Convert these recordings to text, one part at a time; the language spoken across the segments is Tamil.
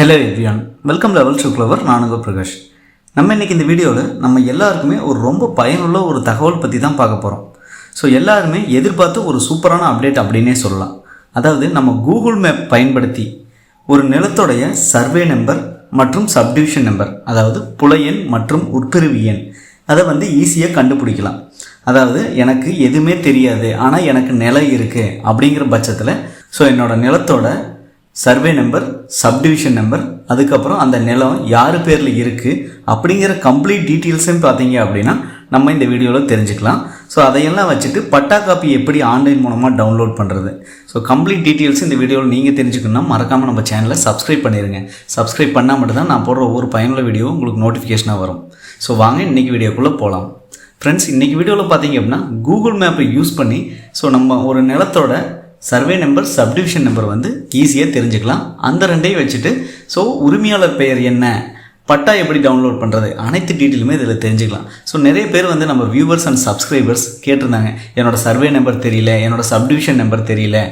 Hello everyone, welcome level to clover. நான் உங்கள் பிரகாஷ். நம்ம இன்றைக்கி இந்த வீடியோவில் நம்ம எல்லாருக்குமே ஒரு ரொம்ப பயனுள்ள ஒரு தகவல் பற்றி தான் பார்க்க போகிறோம். ஸோ எல்லாருமே எதிர்பார்த்து ஒரு சூப்பரான அப்டேட் அப்படின்னே சொல்லலாம். அதாவது நம்ம கூகுள் மேப் பயன்படுத்தி ஒரு நிலத்தோடைய சர்வே நம்பர் மற்றும் சப்டிவிஷன் நம்பர், அதாவது புல எண் மற்றும் உட்பிரிவு எண், அதை ஈஸியாக கண்டுபிடிக்கலாம். அதாவது எனக்கு எதுவுமே தெரியாது, ஆனால் எனக்கு நிலம் இருக்குது அப்படிங்கிற பட்சத்தில் ஸோ என்னோடய நிலத்தோட சர்வே நம்பர், சப்டிவிஷன் நம்பர், அதுக்கப்புறம் அந்த நிலம் யார் பேரில் இருக்குது அப்படிங்கிற கம்ப்ளீட் டீட்டெயில்ஸும் பார்த்தீங்க அப்படின்னா நம்ம இந்த வீடியோவில் தெரிஞ்சுக்கலாம். ஸோ அதையெல்லாம் வச்சுட்டு பட்டா காப்பி எப்படி ஆன்லைன் மூலமாக டவுன்லோட் பண்ணுறது, ஸோ கம்ப்ளீட் டீட்டெயில்ஸ் இந்த வீடியோவில் நீங்கள் தெரிஞ்சுக்கணும்னா மறக்காமல் நம்ம சேனலை சப்ஸ்கிரைப் பண்ணிடுங்க. சப்ஸ்கிரைப் பண்ணால் மட்டும்தான் நான் போடுற ஒவ்வொரு பயனுள்ள வீடியோவும் உங்களுக்கு நோட்டிஃபிகேஷனாக வரும். ஸோ வாங்க இன்றைக்கி வீடியோக்குள்ளே போகலாம். ஃப்ரெண்ட்ஸ், இன்றைக்கி வீடியோவில் பார்த்தீங்க அப்படின்னா கூகுள் மேப்பை யூஸ் பண்ணி ஸோ நம்ம ஒரு நிலத்தோட சர்வே நம்பர், சப்டிவிஷன் நம்பர் ஈஸியாக தெரிஞ்சுக்கலாம். அந்த ரெண்டையும் வச்சுட்டு ஸோ உரிமையாளர் பெயர் என்ன, பட்டா எப்படி டவுன்லோட் பண்ணுறது, அனைத்து டீட்டெயிலுமே இதில் தெரிஞ்சுக்கலாம். ஸோ நிறைய பேர் நம்ம வியூவர்ஸ் அண்ட் சப்ஸ்கிரைபர்ஸ் கேட்டிருந்தாங்க, என்னோடய சர்வே நம்பர் தெரியல, என்னோடய சப்டிவிஷன் நம்பர் தெரியல,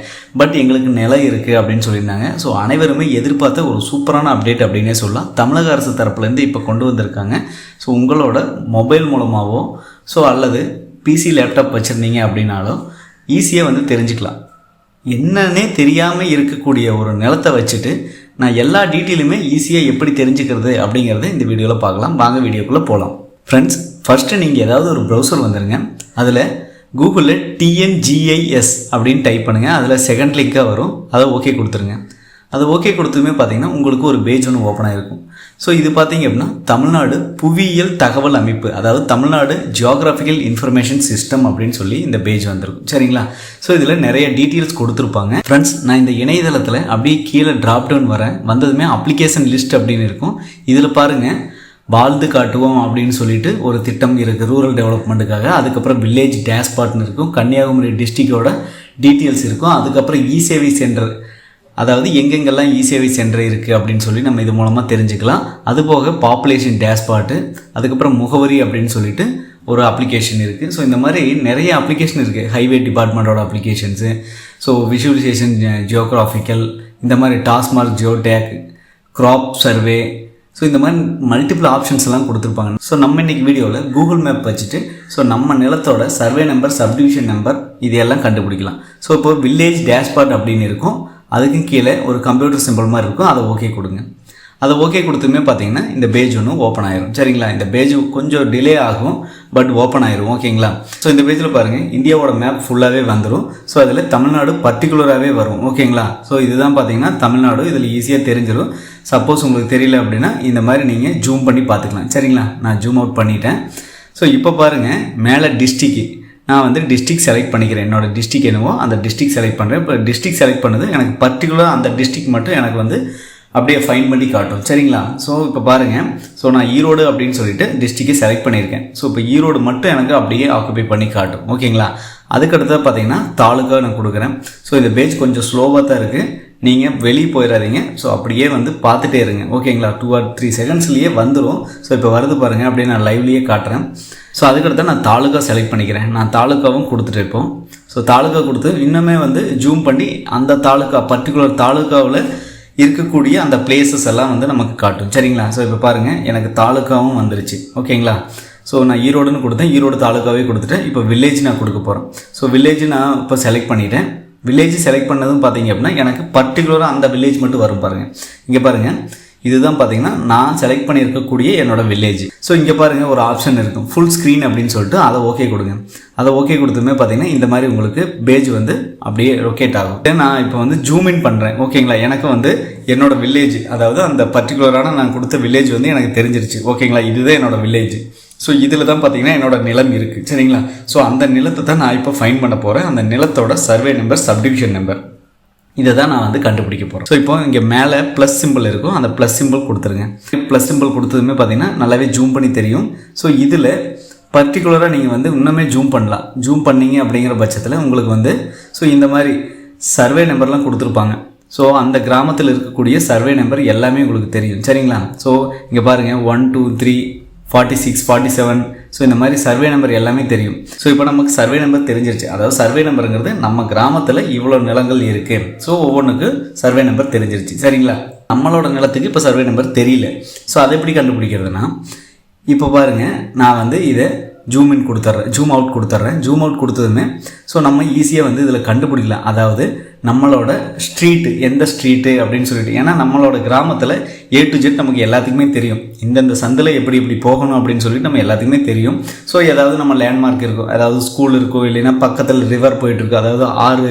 பட் எங்களுக்கு நிலம் இருக்குது அப்படின்னு சொல்லியிருந்தாங்க. ஸோ அனைவருமே எதிர்பார்த்த ஒரு சூப்பரான அப்டேட் அப்படின்னே சொல்லலாம். தமிழக அரசு தரப்புலேருந்து இப்போ கொண்டு வந்திருக்காங்க. ஸோ உங்களோட மொபைல் மூலமாகவோ ஸோ அல்லது பிசி லேப்டாப் வச்சுருந்தீங்க அப்படின்னாலும் ஈஸியாக தெரிஞ்சுக்கலாம். என்னன்னே தெரியாமல் இருக்கக்கூடிய ஒரு நிலத்தை வச்சுட்டு நான் எல்லா டீட்டெயிலுமே ஈஸியாக எப்படி தெரிஞ்சுக்கிறது அப்படிங்கிறத இந்த வீடியோவில் பார்க்கலாம். வாங்க வீடியோக்குள்ளே போகலாம். ஃப்ரெண்ட்ஸ், ஃபஸ்ட்டு நீங்கள் ஏதாவது ஒரு ப்ரௌசர் வந்துடுங்க. அதில் கூகுளில் TNGIS அப்படின்னு டைப் பண்ணுங்கள். அதில் செகண்ட் லிங்காக வரும், அதை ஓகே கொடுத்துருங்க. அது ஓகே கொடுத்துமே பார்த்தீங்கன்னா உங்களுக்கு ஒரு பேஜ் ஒன்று ஓப்பன் ஆகிருக்கும். ஸோ இது பார்த்தீங்க அப்படின்னா தமிழ்நாடு புவியியல் தகவல் அமைப்பு, அதாவது தமிழ்நாடு ஜியோகிராஃபிக்கல் இன்ஃபர்மேஷன் சிஸ்டம் அப்படின்னு சொல்லி இந்த பேஜ் வந்திருக்கும். சரிங்களா? ஸோ இதில் நிறைய டீட்டெயில்ஸ் கொடுத்துருப்பாங்க. ஃப்ரெண்ட்ஸ், நான் இந்த இணையதளத்தில் அப்படியே கீழே ட்ராப் டவுன் வந்ததுமே அப்ளிகேஷன் லிஸ்ட் அப்படின்னு இருக்கும். இதில் பாருங்கள், வாழ்ந்து காட்டுவோம் அப்படின்னு சொல்லிட்டு ஒரு திட்டம் இருக்குது ரூரல் டெவலப்மெண்ட்டுக்காக. அதுக்கப்புறம் வில்லேஜ் டேஷ்பார்ட்னு இருக்கும், கன்னியாகுமரி டிஸ்ட்ரிக்டோட டீட்டெயில்ஸ் இருக்கும். அதுக்கப்புறம் இ சேவை சென்டர், அதாவது எங்கெங்கெல்லாம் இ சேவை சென்டர் இருக்குது அப்படின்னு சொல்லி நம்ம இது மூலமாக தெரிஞ்சுக்கலாம். அதுபோக பாப்புலேஷன் டேஷ்பார்ட்டு, அதுக்கப்புறம் முகவரி அப்படின்னு சொல்லிட்டு ஒரு அப்ளிகேஷன் இருக்குது. ஸோ இந்த மாதிரி நிறைய அப்ளிகேஷன் இருக்குது. ஹைவே டிபார்ட்மெண்ட்டோட அப்ளிகேஷன்ஸு, ஸோ விஷுவலைசேஷன் ஜியோகிராஃபிக்கல், இந்த மாதிரி TASMAC geotag, crop survey, so இந்த மாதிரி மல்டிபிள் ஆப்ஷன்ஸ் எல்லாம் கொடுத்துருப்பாங்க. ஸோ நம்ம இன்றைக்கி வீடியோவில் கூகுள் மேப் வச்சுட்டு ஸோ நம்ம நிலத்தோட சர்வே நம்பர், சப்டிவிஷன் நம்பர் இதையெல்லாம் கண்டுபிடிக்கலாம். ஸோ இப்போ வில்லேஜ் டேஷ்பார்ட் அப்படின்னு இருக்கும், அதுக்கும் கீழே ஒரு கம்ப்யூட்டர் சிம்பிள் மாதிரி இருக்கும், அதை ஓகே கொடுங்க. அதை ஓகே கொடுத்துமே பார்த்தீங்கன்னா இந்த பேஜ் ஒன்று ஓப்பன் ஆயிரும். சரிங்களா? இந்த பேஜ் கொஞ்சம் டிலே ஆகும், பட் ஓப்பன் ஆயிரும். ஓகேங்களா? ஸோ இந்த பேஜில் பாருங்கள், இந்தியாவோட மேப் ஃபுல்லாகவே வந்துடும். ஸோ அதில் தமிழ்நாடு பர்டிகுலராகவே வரும். ஓகேங்களா? ஸோ இதுதான் பார்த்தீங்கன்னா தமிழ்நாடு. இதில் ஈஸியாக தெரிஞ்சிடும். சப்போஸ் உங்களுக்கு தெரியல அப்படின்னா இந்த மாதிரி நீங்கள் ஜூம் பண்ணி பார்த்துக்கலாம். சரிங்களா? நான் ஜூம் அவுட் பண்ணிட்டேன். ஸோ இப்போ பாருங்கள், மேலே டிஸ்ட்ரிக்கு நான் டிஸ்ட்ரிக்ட் செலக்ட் பண்ணிக்கிறேன். என்னோடய டிஸ்ட்ரிக் என்னவோ அந்த டிஸ்ட்ரிக்ட் செலக்ட் பண்ணுறேன். இப்போ டிஸ்ட்ரிக்ட் செலக்ட் பண்ணது எனக்கு பர்டிகுலராக அந்த டிஸ்ட்ரிக்ட் மட்டும் எனக்கு அப்படியே ஃபைன் பண்ணி காட்டும். சரிங்களா? ஸோ இப்போ பாருங்கள், ஸோ நான் ஈரோடு அப்படின்னு சொல்லிட்டு டிஸ்ட்ரிக்டை செலக்ட் பண்ணியிருக்கேன். ஸோ இப்போ ஈரோடு மட்டும் எனக்கு அப்படியே ஆக்குபை பண்ணி காட்டும். ஓகேங்களா? அதுக்கடுத்தது பார்த்தீங்கன்னா தாலுக்கா நான் கொடுக்குறேன். ஸோ இந்த பேஜ் கொஞ்சம் ஸ்லோவாக தான் இருக்குது, நீங்கள் வெளியே போயிடாதீங்க. ஸோ அப்படியே பார்த்துட்டே இருங்க. ஓகேங்களா? 2 or 3 செகண்ட்ஸ்லேயே வந்துடும். ஸோ இப்போ வருது பாருங்கள், அப்படியே நான் லைவ்லேயே காட்டுறேன். ஸோ அதுக்கடுத்து நான் தாலுக்கா செலக்ட் பண்ணிக்கிறேன். நான் தாலுக்காவும் கொடுத்துட்டு இருப்போம். ஸோ தாலுக்கா கொடுத்து இன்னுமே ஜூம் பண்ணி அந்த தாலுக்கா பர்டிகுலர் தாலுக்காவில் இருக்கக்கூடிய அந்த பிளேசஸ் எல்லாம் நமக்கு காட்டும். சரிங்களா? ஸோ இப்போ பாருங்கள், எனக்கு தாலுக்காவும் வந்துருச்சு. ஓகேங்களா? ஸோ நான் ஈரோடுன்னு கொடுத்தேன், ஈரோடு தாலுக்காவே கொடுத்துட்டேன். இப்போ வில்லேஜ் நான் கொடுக்க போகிறேன். ஸோ வில்லேஜ் நான் இப்போ செலக்ட் பண்ணிட்டேன். வில்லேஜ் செலக்ட் பண்ணதும் பார்த்தீங்க அப்படின்னா எனக்கு பர்டிகுலராக அந்த வில்லேஜ் மட்டும் வரும். பாருங்கள், இங்கே பாருங்கள், இதுதான் பார்த்தீங்கன்னா நான் செலக்ட் பண்ணியிருக்கக்கூடிய என்னோட வில்லேஜ். ஸோ இங்கே பாருங்கள், ஒரு ஆப்ஷன் இருக்கும் ஃபுல் ஸ்க்ரீன் அப்படின்னு சொல்லிட்டு, அதை ஓகே கொடுங்க. அதை ஓகே கொடுத்துமே பார்த்தீங்கன்னா இந்த மாதிரி உங்களுக்கு பேஜ் அப்படியே ரொக்கேட் ஆகும். நான் இப்போ ஜூம் இன் பண்ணுறேன். ஓகேங்களா? எனக்கு என்னோட வில்லேஜ், அதாவது அந்த பர்டிகுலரான நான் கொடுத்த வில்லேஜ் எனக்கு தெரிஞ்சிருச்சு. ஓகேங்களா? இதுதான் என்னோட வில்லேஜ். ஸோ இதில் தான் பார்த்தீங்கன்னா என்னோட நிலம் இருக்குது. சரிங்களா? ஸோ அந்த நிலத்தை தான் நான் இப்போ ஃபைன் பண்ண போகிறேன். அந்த நிலத்தோட சர்வே நம்பர், சப்டிவிஷன் நம்பர் இதை தான் நான் கண்டுபிடிக்க போகிறேன். ஸோ இப்போ இங்கே மேலே ப்ளஸ் சிம்பிள் இருக்கும், அந்த ப்ளஸ் சிம்பிள் கொடுத்துருங்க. ப்ளஸ் சிம்பிள் கொடுத்ததுமே பார்த்தீங்கன்னா நல்லாவே ஜூம் பண்ணி தெரியும். ஸோ இதில் பர்டிகுலராக நீங்கள் இன்னுமே ஜூம் பண்ணலாம். ஜூம் பண்ணிங்க அப்படிங்கிற பட்சத்தில் உங்களுக்கு ஸோ இந்த மாதிரி சர்வே நம்பர்லாம் கொடுத்துருப்பாங்க. ஸோ அந்த கிராமத்தில் இருக்கக்கூடிய சர்வே நம்பர் எல்லாமே உங்களுக்கு தெரியும். சரிங்களா? ஸோ இங்கே பாருங்கள், 1 2 3 46 47, ஸோ இந்த மாதிரி சர்வே நம்பர் எல்லாமே தெரியும். ஸோ இப்போ நமக்கு சர்வே நம்பர் தெரிஞ்சிருச்சு. அதாவது சர்வே நம்பருங்கிறது நம்ம கிராமத்தில் இவ்வளோ நிலங்கள் இருக்குது. ஸோ ஒவ்வொன்றுக்கு சர்வே நம்பர் தெரிஞ்சிருச்சு. சரிங்களா? நம்மளோட நிலத்துக்கு இப்போ சர்வே நம்பர் தெரியல. ஸோ அதை எப்படி கண்டுபிடிக்கிறதுனா, இப்போ பாருங்கள், நான் வந்து இதை ஜூம் இன் கொடுத்துட்றேன், ஜூம் அவுட் கொடுத்துட்றேன். ஜூம் அவுட் கொடுத்ததுமே ஸோ நம்ம ஈஸியாக வந்து இதில் கண்டுபிடிக்கலாம். அதாவது நம்மளோட ஸ்ட்ரீட்டு எந்த ஸ்ட்ரீட்டு அப்படின்னு சொல்லிட்டு, ஏன்னா நம்மளோட கிராமத்தில் A to Z நமக்கு எல்லாத்துக்குமே தெரியும். இந்தந்த சந்தில் எப்படி போகணும் அப்படின்னு சொல்லிட்டு நம்ம எல்லாத்துக்குமே தெரியும். ஸோ ஏதாவது நம்ம லேண்ட்மார்க் இருக்கும், அதாவது ஸ்கூல் இருக்கும், இல்லைன்னா பக்கத்தில் ரிவர் போயிட்டுருக்கு, அதாவது ஆறு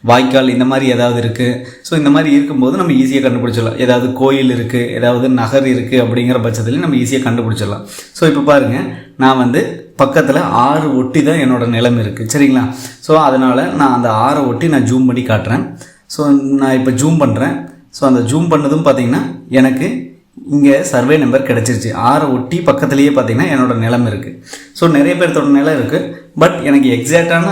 வாய்க்கால் இந்த மாதிரி ஏதாவது இருக்குது. ஸோ இந்த மாதிரி இருக்கும்போது நம்ம ஈஸியாக கண்டுபிடிச்சிடலாம். ஏதாவது கோயில் இருக்குது, ஏதாவது நகர் இருக்குது அப்படிங்கிற பட்சத்துலேயும் நம்ம ஈஸியாக கண்டுபிடிச்சிடலாம். ஸோ இப்போ பாருங்கள், நான் வந்து பக்கத்தில் ஆறு ஒட்டி தான் என்னோடய நிலம் இருக்குது, சரிங்களா? ஸோ அதனால் நான் அந்த ஆறை ஒட்டி நான் ஜூம் பண்ணி காட்டுறேன். ஸோ நான் இப்போ ஜூம் பண்ணுறேன். ஸோ அந்த ஜூம் பண்ணதும் பார்த்திங்கன்னா எனக்கு இங்கே சர்வே நம்பர் கிடச்சிருச்சு. ஆறை ஒட்டி பக்கத்துலேயே பார்த்திங்கன்னா என்னோடய நிலம் இருக்குது. ஸோ நிறைய பேர்த்தோட நிலம் இருக்குது, பட் எனக்கு எக்ஸாக்டான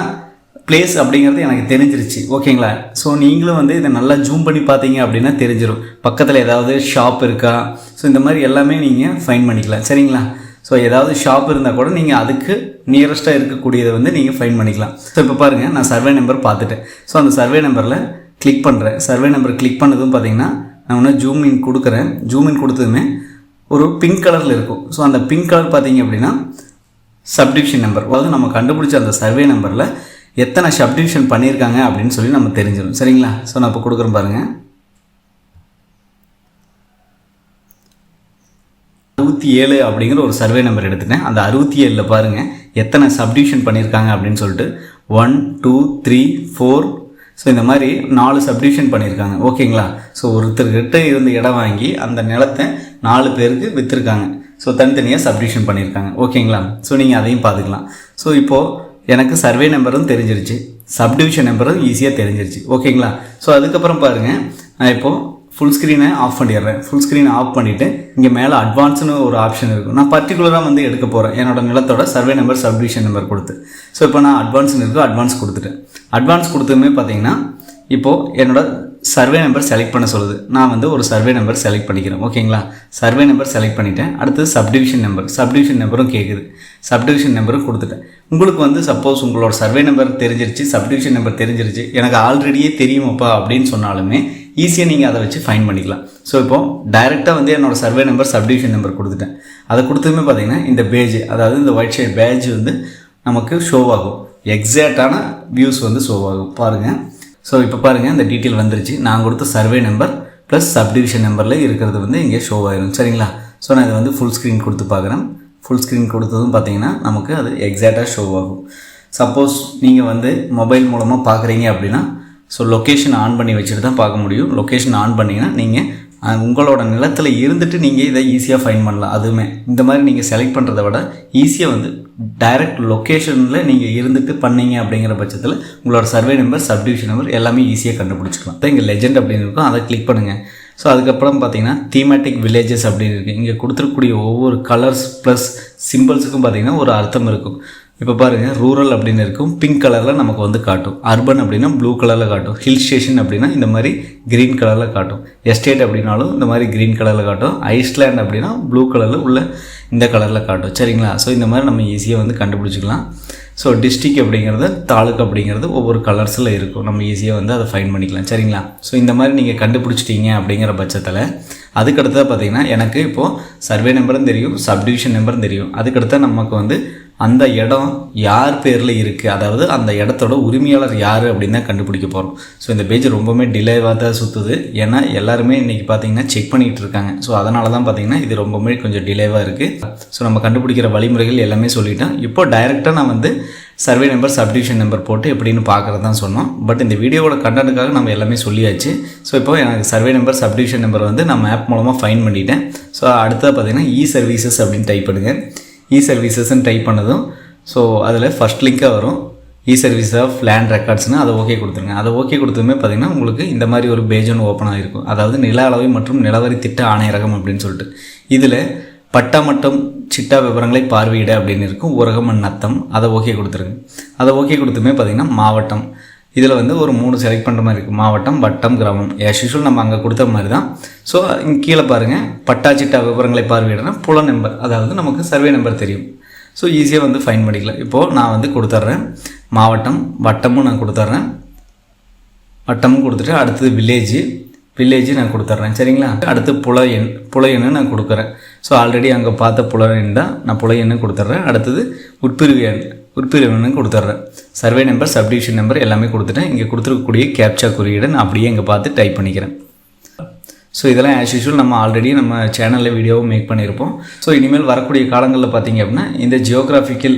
பிளேஸ் அப்படிங்கிறது எனக்கு தெரிஞ்சிருச்சு, ஓகேங்களா? ஸோ நீங்களும் வந்து இதை நல்லா ஜூம் பண்ணி பார்த்தீங்க அப்படின்னா தெரிஞ்சிடும். பக்கத்தில் ஏதாவது ஷாப் இருக்கா, ஸோ இந்த மாதிரி எல்லாமே நீங்கள் ஃபைண்ட் பண்ணிக்கலாம், சரிங்களா? ஸோ ஏதாவது ஷாப் இருந்தால் கூட நீங்கள் அதுக்கு நியரஸ்ட்டாக இருக்கக்கூடியதை வந்து நீங்கள் ஃபைண்ட் பண்ணிக்கலாம். ஸோ இப்போ பாருங்கள், நான் சர்வே நம்பர் பார்த்துட்டேன். ஸோ அந்த சர்வே நம்பரில் கிளிக் பண்ணுறேன். சர்வே நம்பர் கிளிக் பண்ணதும் பார்த்தீங்கன்னா நான் ஒன்று ஜூம் இன் கொடுக்குறேன். ஜூம் இன் கொடுத்ததுமே ஒரு பிங்க் கலரில் இருக்கும். ஸோ அந்த பிங்க் கலர் பார்த்தீங்க அப்படின்னா சப்டிவிஷன் நம்பர், அதாவது நம்ம கண்டுபிடிச்ச அந்த சர்வே நம்பரில் எத்தனை சப்டிவிஷன் பண்ணியிருக்காங்க அப்படின்னு சொல்லி நம்ம தெரிஞ்சிடும், சரிங்களா? ஸோ நான் இப்போ கொடுக்குறேன் பாருங்கள். 67 அப்படிங்கிற ஒரு சர்வே நம்பர் எடுத்துட்டேன். அந்த 67 பாருங்கள் எத்தனை சப்டிவிஷன் பண்ணியிருக்காங்க அப்படின்னு சொல்லிட்டு 1 2 3 4. ஸோ இந்த மாதிரி 4 சப்டிவிஷன் பண்ணியிருக்காங்க, ஓகேங்களா? ஸோ ஒருத்தர்கிட்ட இருந்து இடம் வாங்கி அந்த நிலத்தை 4 பேருக்கு விற்றுருக்காங்க. ஸோ தனித்தனியாக சப்டிவிஷன் பண்ணியிருக்காங்க, ஓகேங்களா? ஸோ நீங்கள் அதையும் பார்த்துக்கலாம். ஸோ இப்போது எனக்கு சர்வே நம்பரும் தெரிஞ்சிருச்சு, சப்டிவிஷன் நம்பரும் ஈஸியாக தெரிஞ்சிருச்சு, ஓகேங்களா? ஸோ அதுக்கப்புறம் பாருங்கள், நான் இப்போது ஃபுல் ஸ்க்ரீனை ஆஃப் பண்ணிடுறேன். ஃபுல் ஸ்க்ரீனை ஆஃப் பண்ணிவிட்டு இங்கே மேலே அட்வான்ஸ்னு ஒரு ஆப்ஷன் இருக்கும். நான் பர்டிகுலராக வந்து எடுக்க போகிறேன் என்னோடய நிலத்தோட சர்வே நம்பர் சப்டிவிஷன் நம்பர் கொடுத்து. ஸோ இப்போ நான் அட்வான்ஸ்னு இருக்கும், அட்வான்ஸ் கொடுத்துட்டேன். அட்வான்ஸ் கொடுத்ததுமே பார்த்தீங்கன்னா இப்போது என்னோட சர்வே நம்பர் செலக்ட் பண்ண சொல்லுது. நான் வந்து ஒரு சர்வே நம்பர் செலக்ட் பண்ணிக்கிறேன், ஓகேங்களா? சர்வே நம்பர் செலக்ட் பண்ணிவிட்டேன். அடுத்தது சப்டிவிஷன் நம்பரும் கேட்குது. சப்டிவிஷன் நம்பரும் கொடுத்துட்டேன். உங்களுக்கு வந்து சப்போஸ் உங்களோட சர்வே நம்பர் தெரிஞ்சிருச்சு, சப்டிவிஷன் நம்பர் தெரிஞ்சிருச்சு, எனக்கு ஆல்ரெடியே தெரியுமாப்பா அப்படின்னு சொன்னாலுமே ஈஸியாக நீங்கள் அதை வச்சு ஃபைன் பண்ணிக்கலாம். ஸோ இப்போது டைரெக்டாக வந்து என்னோடய சர்வே நம்பர் சப்டிவிஷன் நம்பர் கொடுத்துட்டேன். அதை கொடுத்ததுமே பார்த்தீங்கன்னா இந்த பேஜ், அதாவது இந்த ஒயிட் ஷேட் பேஜ் வந்து நமக்கு ஷோ ஆகும். எக்ஸாக்டான வியூஸ் வந்து ஷோ ஆகும், பாருங்கள். ஸோ இப்போ பாருங்கள், இந்த டீட்டெயில் வந்துருச்சு. நான் கொடுத்த சர்வே நம்பர் ப்ளஸ் சப்டிவிஷன் நம்பரில் இருக்கிறது வந்து இங்கே ஷோ ஆகிடும், சரிங்களா? ஸோ நான் இதை வந்து ஃபுல் ஸ்க்ரீன் கொடுத்து பார்க்குறேன். ஃபுல் ஸ்க்ரீன் கொடுத்ததும் பார்த்தீங்கன்னா நமக்கு அது எக்ஸாக்டாக ஷோ ஆகும். சப்போஸ் நீங்கள் வந்து மொபைல் மூலமாக பார்க்குறீங்க அப்படின்னா ஸோ லொக்கேஷன் ஆன் பண்ணி வச்சுட்டு தான் பார்க்க முடியும். லொக்கேஷன் ஆன் பண்ணிங்கன்னா நீங்கள் உங்களோட நிலத்தில் இருந்துட்டு நீங்கள் இதை ஈஸியாக ஃபைண்ட் பண்ணலாம். அதுவுமே இந்த மாதிரி நீங்கள் செலக்ட் பண்ணுறத விட ஈஸியாக வந்து டைரக்ட் லொக்கேஷனில் நீங்கள் இருந்துட்டு பண்ணீங்க அப்படிங்கிற பட்சத்தில் உங்களோட சர்வே நம்பர் சப்டிவிஷன் நம்பர் எல்லாமே ஈஸியாக கண்டுபிடிச்சிக்கலாம். அதான் இங்கே லெஜெண்ட் அப்படின்னு இருக்கும், அதை கிளிக் பண்ணுங்கள். ஸோ அதுக்கப்புறம் பார்த்தீங்கன்னா தீமேட்டிக் வில்லேஜஸ் அப்படின்னு இருக்குது. இங்கே கொடுத்துருக்கக்கூடிய ஒவ்வொரு கலர்ஸ் ப்ளஸ் சிம்பிள்ஸுக்கும் பார்த்தீங்கன்னா ஒரு அர்த்தம் இருக்கும். இப்போ பாருங்கள், ரூரல் அப்படின்னு இருக்கும், பிங்க் கலரில் நமக்கு வந்து காட்டும். அர்பன் அப்படின்னா ப்ளூ கலரில் காட்டும். ஹில் ஸ்டேஷன் அப்படின்னா இந்த மாதிரி க்ரீன் கலரில் காட்டும். எஸ்டேட் அப்படின்னாலும் இந்த மாதிரி க்ரீன் கலரில் காட்டும். ஐஸ்லேண்ட் அப்படின்னா ப்ளூ கலரில் உள்ள இந்த கலரில் காட்டும், சரிங்களா? ஸோ இந்த மாதிரி நம்ம ஈஸியாக வந்து கண்டுபிடிச்சிக்கலாம். ஸோ டிஸ்ட்ரிக் அப்படிங்கிறது, தாலுக்கு அப்படிங்கிறது ஒவ்வொரு கலர்ஸில் இருக்கும். நம்ம ஈஸியாக வந்து அதை ஃபைண்ட் பண்ணிக்கலாம், சரிங்களா? ஸோ இந்த மாதிரி நீங்கள் கண்டுபிடிச்சிட்டீங்க அப்படிங்கிற பட்சத்தில் அதுக்கடுத்ததாக பார்த்தீங்கன்னா எனக்கு இப்போது சர்வே நம்பரும் தெரியும், சப்டிவிஷன் நம்பரும் தெரியும். அதுக்கடுத்த நமக்கு வந்து அந்த இடம் யார் பேரில் இருக்குது, அதாவது அந்த இடத்தோட உரிமையாளர் யார் அப்படின்னு தான் கண்டுபிடிக்க போகிறோம். ஸோ இந்த பேஜ் ரொம்பவுமே டிலேவாக தான் சுற்றுது. ஏன்னா எல்லாருமே இன்றைக்கி பார்த்தீங்கன்னா செக் பண்ணிகிட்டு இருக்காங்க. ஸோ அதனால தான் பார்த்தீங்கன்னா இது ரொம்பவுமே கொஞ்சம் டிலேவாக இருக்குது. ஸோ நம்ம கண்டுபிடிக்கிற வழிமுறைகள் எல்லாமே சொல்லிட்டேன். இப்போ டைரெக்டாக நான் வந்து சர்வே நம்பர் சப்டிவிஷன் நம்பர் போட்டு எப்படின்னு பார்க்குறது தான் சொன்னோம். பட் இந்த வீடியோவோட கண்டென்ட்டுக்காக நம்ம எல்லாமே சொல்லியாச்சு. ஸோ இப்போ எனக்கு சர்வே நம்பர் சப்டிவிஷன் நம்பர் வந்து நான் மேப் மூலமாக ஃபைண்ட் பண்ணிட்டேன். ஸோ அடுத்தது பார்த்தீங்கன்னா இ சர்வீசஸ் அப்படின்னு டைப் பண்ணுங்கள். இ சர்வீசஸ்ன்னு டைப் பண்ணதும் ஸோ அதில் ஃபஸ்ட் லிங்காக வரும் இ சர்வீஸ் ஆஃப் லேண்ட் ரெக்கார்ட்ஸ்னு, அதை ஓகே கொடுத்துருங்க. அதை ஓகே கொடுத்ததுமே பார்த்திங்கன்னா உங்களுக்கு இந்த மாதிரி ஒரு பேஜ் ஒன்று ஓப்பன் ஆகிருக்கும். அதாவது நில அளவை மற்றும் நிலவரி திட்ட ஆணையரகம் அப்படின்னு சொல்லிட்டு இதில் பட்டா மற்றும் சிட்டா விவரங்களை பார்வையிட அப்படின்னு இருக்கும். ஊரகம் நத்தம், அதை ஓகே கொடுத்துருங்க. அதை ஓகே கொடுத்துமே பார்த்திங்கன்னா மாவட்டம், இதில் வந்து ஒரு 3 செலக்ட் பண்ணுற மாதிரி இருக்குது. மாவட்டம், வட்டம், கிராமம். ஆஸ் யூஷுவல் நம்ம அங்கே கொடுத்த மாதிரி தான். ஸோ இங்கே கீழே பாருங்கள், பட்டா சிட்டா விவரங்களை பார்வையிடனா புல நம்பர், அதாவது நமக்கு சர்வே நம்பர் தெரியும். ஸோ ஈஸியாக வந்து ஃபைன் பண்ணிக்கலாம். இப்போது நான் வந்து கொடுத்துட்றேன் மாவட்டம், வட்டமும் நான் கொடுத்துட்றேன், வட்டமும் கொடுத்துட்டு அடுத்தது வில்லேஜ். வில்லேஜ் நான் கொடுத்துட்றேன். சரிங்களா? அடுத்து புல எண்ணு நான் கொடுக்குறேன். ஸோ ஆல்ரெடி அங்கே பார்த்த புல எண் தான், நான் புல எண்ணு கொடுத்துட்றேன். அடுத்தது உட்பிரிவு எண்ணு கொடுத்துட்றேன். சர்வே நம்பர், சப்டிவிஷன் நம்பர் எல்லாமே கொடுத்துட்டேன். இங்கே கொடுத்துருக்கக்கூடிய கேப்சா குறியீடு நான் அப்படியே இங்கே பார்த்து டைப் பண்ணிக்கிறேன். ஸோ இதெல்லாம் ஆஸ் யூஷுவல் நம்ம ஆல்ரெடி நம்ம சேனலில் வீடியோவும் மேக் பண்ணியிருப்போம். ஸோ இனிமேல் வரக்கூடிய காலங்களில் பார்த்தீங்க அப்படின்னா இந்த ஜியோகிராஃபிக்கல்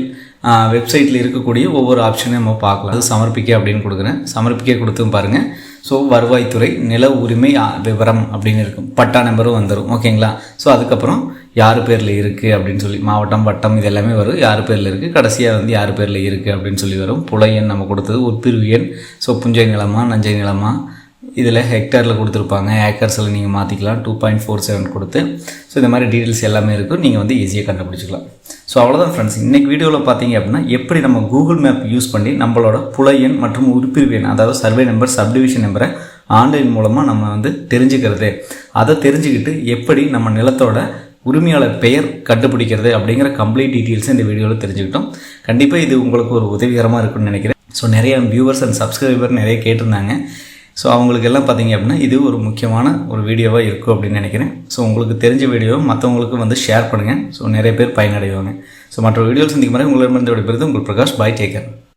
வெப்சைட்டில் இருக்கக்கூடிய ஒவ்வொரு ஆப்ஷனையும் நம்ம பார்க்கலாம். அது சமர்ப்பிக்க அப்படின்னு கொடுக்குறேன். சமர்ப்பிக்க கொடுத்தும் பாருங்கள். ஸோ வருவாய்த்துறை நில உரிமை விவரம் அப்படின்னு இருக்கும், பட்டா நம்பரும் வந்துடும். ஓகேங்களா? ஸோ அதுக்கப்புறம் யார் பேரில் இருக்குது அப்படின்னு சொல்லி மாவட்டம், வட்டம் இது எல்லாமே வரும். யார் பேரில் இருக்குது, கடைசியாக வந்து யார் பேரில் இருக்குது அப்படின்னு சொல்லி வரும். புல எண் நம்ம கொடுத்தது, உட்பிரிவு எண், ஸோ புஞ்சை நிலமா நஞ்சை நிலமா, இதில் ஹெக்டரில் கொடுத்துருப்பாங்க, ஏக்கர்ஸில் நீங்கள் மாற்றிக்கலாம். 2.47 கொடுத்து ஸோ இந்த மாதிரி டீட்டெயில்ஸ் எல்லாமே இருக்கும். நீங்கள் வந்து ஈஸியாக கண்டுபிடிச்சிக்கலாம். ஸோ அவ்வளோதான் ஃப்ரெண்ட்ஸ். இன்றைக்கி வீடியோவில் பார்த்தீங்க அப்படின்னா எப்படி நம்ம கூகுள் மேப் யூஸ் பண்ணி நம்மளோட புல எண் மற்றும் உட்பிரிவு எண், அதாவது சர்வே நம்பர், சப்டிவிஷன் நம்பரை ஆன்லைன் மூலமாக நம்ம வந்து தெரிஞ்சுக்கிறது, அதை தெரிஞ்சுக்கிட்டு எப்படி நம்ம நிலத்தோட உரிமையாளர் பெயர் கண்டுபிடிக்கிறது அப்படிங்கிற கம்ப்ளீட் டீட்டெயில்ஸ் இந்த வீடியோவில் தெரிஞ்சுக்கிட்டோம். கண்டிப்பாக இது உங்களுக்கு ஒரு உதவிகரமாக இருக்குன்னு நினைக்கிறேன். ஸோ நிறைய வியூவர்ஸ் அண்ட் சப்ஸ்கிரைபர் நிறைய கேட்டிருந்தாங்க. ஸோ அவங்களுக்கு எல்லாம் பார்த்தீங்க அப்படின்னா இது ஒரு முக்கியமான ஒரு வீடியோவாக இருக்கும் அப்படின்னு நினைக்கிறேன். ஸோ உங்களுக்கு தெரிஞ்ச வீடியோவை மற்றவங்களுக்கு வந்து ஷேர் பண்ணுங்கள். ஸோ நிறைய பேர் பயனடைவாங்க. ஸோ மற்ற வீடியோவில் சந்திக்கும் முறை உங்களிடமிருந்து விடைபெறுவது உங்கள் பிரகாஷ். பாய், டேக் கேர்.